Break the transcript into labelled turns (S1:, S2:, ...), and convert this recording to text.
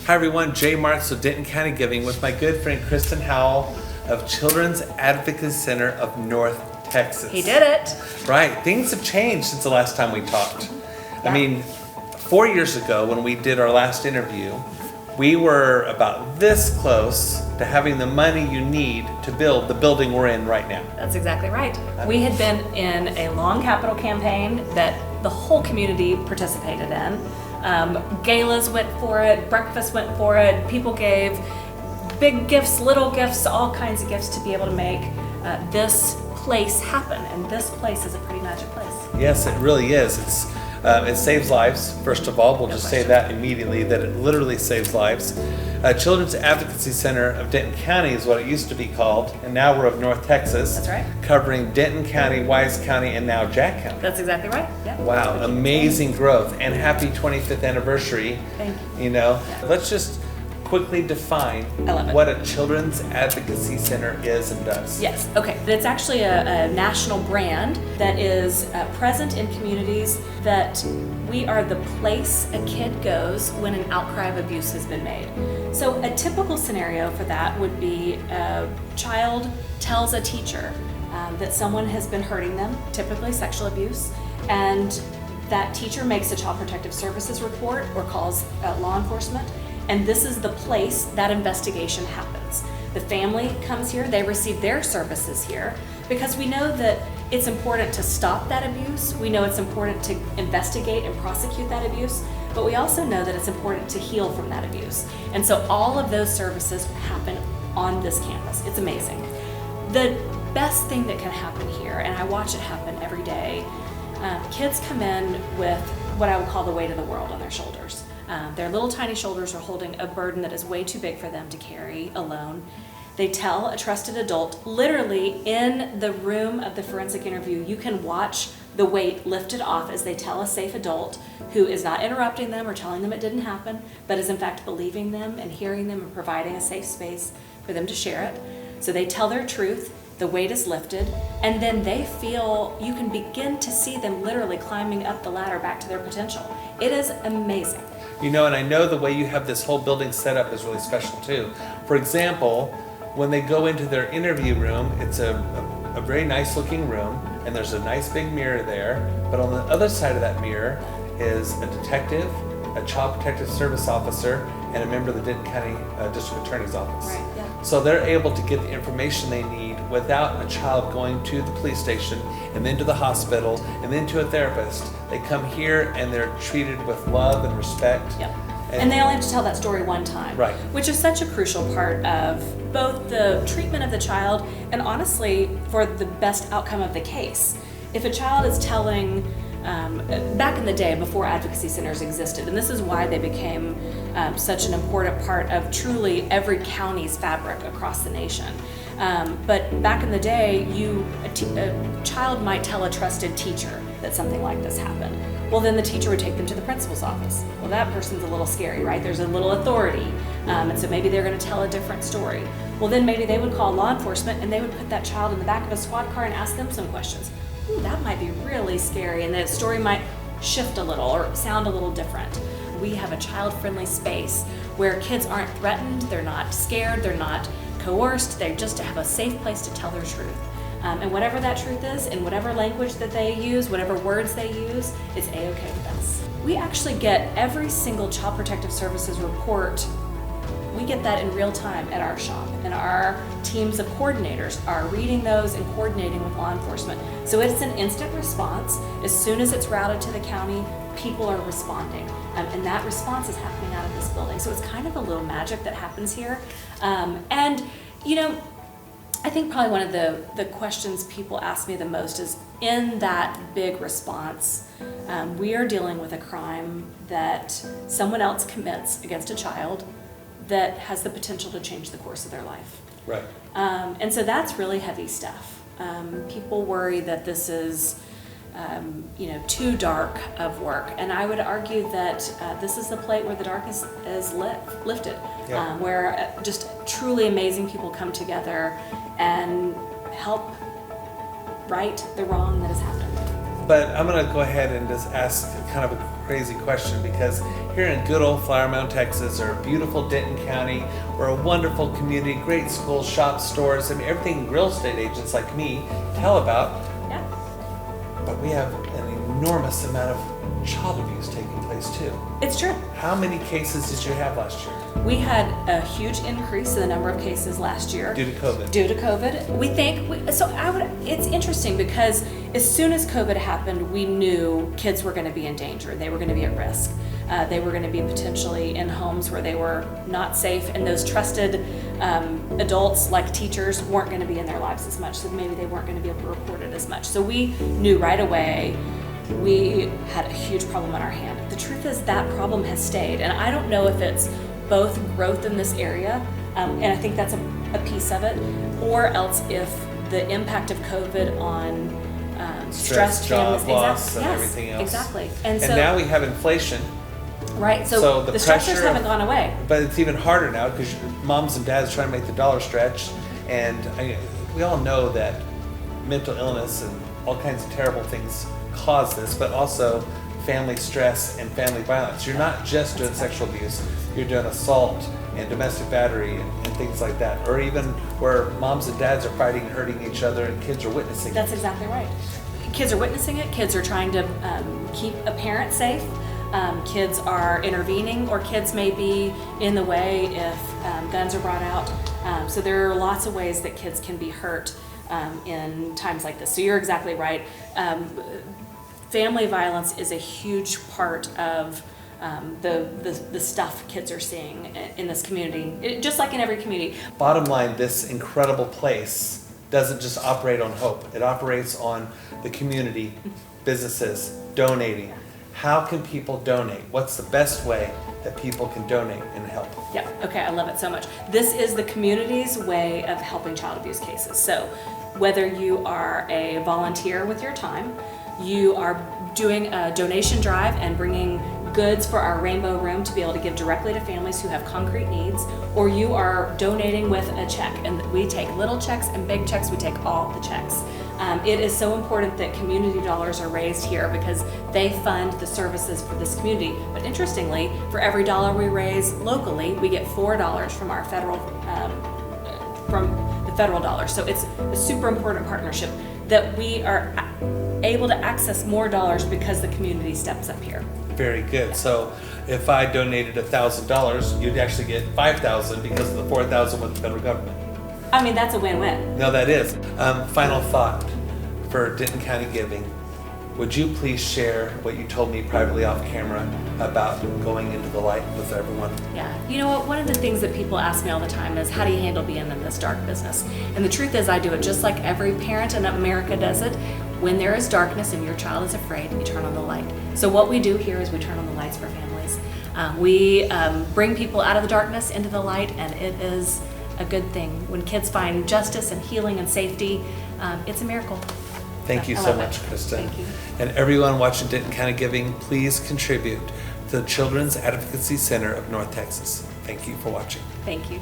S1: Hi everyone, Jay Marks of Denton County Giving with my good friend Kristen Howell of Children's Advocacy Center of North Texas.
S2: He did it.
S1: Right, things have changed since the last time we talked.
S2: Yeah.
S1: I mean, 4 years ago when we did our last interview, we were about this close to having the money you need to build the building we're in right now.
S2: That's exactly right. We had been in a long capital campaign that the whole community participated in. Galas went for it, breakfast went for it, people gave big gifts, little gifts, all kinds of gifts to be able to make this place happen. And this place is a pretty magic place.
S1: Yes, it really is. It saves lives, first of all. We'll just say that immediately, that it literally saves lives. Children's Advocacy Center of Denton County is what it used to be called, and now we're of North Texas.
S2: That's right.
S1: Covering Denton County, Wise County, and now Jack County.
S2: That's exactly right. Yeah.
S1: Wow, amazing growth, and happy 25th anniversary.
S2: Thank you.
S1: You know,
S2: Yeah.
S1: let's just quickly define
S2: I love it.
S1: what a Children's Advocacy Center is and does.
S2: Yes, okay. It's actually a national brand that is present in communities that we are the place a kid goes when an outcry of abuse has been made. So a typical scenario for that would be a child tells a teacher that someone has been hurting them, typically sexual abuse, and that teacher makes a Child Protective Services report or calls law enforcement. And this is the place that investigation happens. The family comes here, they receive their services here, because we know that it's important to stop that abuse. We know it's important to investigate and prosecute that abuse, but we also know that it's important to heal from that abuse. And so all of those services happen on this campus. It's amazing. The best thing that can happen here, and I watch it happen every day, kids come in with what I would call the weight of the world on their shoulders. Their little tiny shoulders are holding a burden that is way too big for them to carry alone. They tell a trusted adult, literally in the room of the forensic interview, you can watch the weight lifted off as they tell a safe adult who is not interrupting them or telling them it didn't happen, but is in fact believing them and hearing them and providing a safe space for them to share it. So they tell their truth, the weight is lifted, and then they feel, you can begin to see them literally climbing up the ladder back to their potential. It is amazing.
S1: You know, and I know the way you have this whole building set up is really special too. For example, when they go into their interview room, it's a very nice looking room, and there's a nice big mirror there, but on the other side of that mirror is a detective, a Child Protective Service officer, and a member of the Denton County District Attorney's Office.
S2: Right, yeah.
S1: So they're able to get the information they need without a child going to the police station and then to the hospital and then to a therapist. They come here and they're treated with love and respect.
S2: Yep. And they only have to tell that story one time.
S1: Right.
S2: Which is such a crucial part of both the treatment of the child and honestly for the best outcome of the case. If a child is telling, back in the day before advocacy centers existed, and this is why they became such an important part of truly every county's fabric across the nation. But back in the day, a child might tell a trusted teacher that something like this happened. Well, then the teacher would take them to the principal's office. Well, that person's a little scary, right? There's a little authority, and so maybe they're going to tell a different story. Well, then maybe they would call law enforcement and they would put that child in the back of a squad car and ask them some questions. Ooh, that might be really scary, and the story might shift a little or sound a little different. We have a child-friendly space where kids aren't threatened, they're not scared, they're not coerced, they just have a safe place to tell their truth. And whatever that truth is, in whatever language that they use, whatever words they use, it's A-okay with us. We actually get every single Child Protective Services report. We get that in real time at our shop, and our teams of coordinators are reading those and coordinating with law enforcement. So it's an instant response. As soon as it's routed to the county, people are responding, and that response is happening out of this building. So it's kind of a little magic that happens here. And you know, I think probably one of the questions people ask me the most is, in that big response, we are dealing with a crime that someone else commits against a child that has the potential to change the course of their life.
S1: Right.
S2: And so that's really heavy stuff. People worry that this is too dark of work. And I would argue that this is the plate where the dark is lifted,
S1: Yeah.
S2: where just truly amazing people come together and help right the wrong that has happened.
S1: But I'm going to go ahead and just ask kind of a crazy question, because here in good old Flower Mound, Texas, or beautiful Denton County, we're a wonderful community, great schools, shops, stores, and everything real estate agents like me tell about.
S2: Yeah.
S1: But we have an enormous amount of child abuse taking place too.
S2: It's true.
S1: How many cases did you have last year?
S2: We had a huge increase in the number of cases last year.
S1: Due to COVID.
S2: Due to COVID. We think, it's interesting because as soon as COVID happened, we knew kids were going to be in danger. They were going to be at risk. They were going to be potentially in homes where they were not safe, and those trusted adults like teachers weren't going to be in their lives as much, so maybe they weren't going to be able to report it as much. So we knew right away we had a huge problem on our hand. The truth is that problem has stayed, and I don't know if it's both growth in this area, and I think that's a piece of it, or else if the impact of COVID on stress,
S1: job
S2: families,
S1: loss, and
S2: yes,
S1: everything else.
S2: Exactly.
S1: And
S2: so
S1: now we have inflation.
S2: Right, so the stressors haven't gone away.
S1: But it's even harder now because moms and dads are trying to make the dollar stretch, and we all know that mental illness and all kinds of terrible things cause this, but also family stress and family violence. You're not just doing sexual abuse, you're doing assault and domestic battery and things like that, or even where moms and dads are fighting and hurting each other and kids are witnessing
S2: That's
S1: it.
S2: exactly right. Kids are witnessing it, kids are trying to keep a parent safe, kids are intervening, or kids may be in the way if guns are brought out. So there are lots of ways that kids can be hurt in times like this. So you're exactly right. Family violence is a huge part of the stuff kids are seeing in this community, just like in every community.
S1: Bottom line, this incredible place doesn't just operate on hope. It operates on the community, businesses, donating. How can people donate? What's the best way that people can donate and help?
S2: Yeah, okay, I love it so much. This is the community's way of helping child abuse cases. So whether you are a volunteer with your time, you are doing a donation drive and bringing goods for our Rainbow Room to be able to give directly to families who have concrete needs, or you are donating with a check, and we take little checks and big checks, we take all the checks. It is so important that community dollars are raised here because they fund the services for this community. But interestingly, for every dollar we raise locally, we get $4 from our federal, from the federal dollars. So it's a super important partnership that we are able to access more dollars because the community steps up here.
S1: Very good. So if I donated $1,000, you'd actually get $5,000 because of the $4,000 with the federal government.
S2: I mean, that's a win-win.
S1: No, that is. Final thought for Denton County Giving. Would you please share what you told me privately off camera about going into the light with everyone?
S2: Yeah. You know what? One of the things that people ask me all the time is, how do you handle being in this dark business? And the truth is, I do it just like every parent in America does it. When there is darkness and your child is afraid, you turn on the light. So what we do here is we turn on the lights for families. We bring people out of the darkness into the light, and it is a good thing. When kids find justice and healing and safety, it's a miracle.
S1: Thank you so much, Kristen.
S2: Thank you.
S1: And everyone watching Denton County Giving, please contribute to the Children's Advocacy Center of North Texas. Thank you for watching.
S2: Thank you.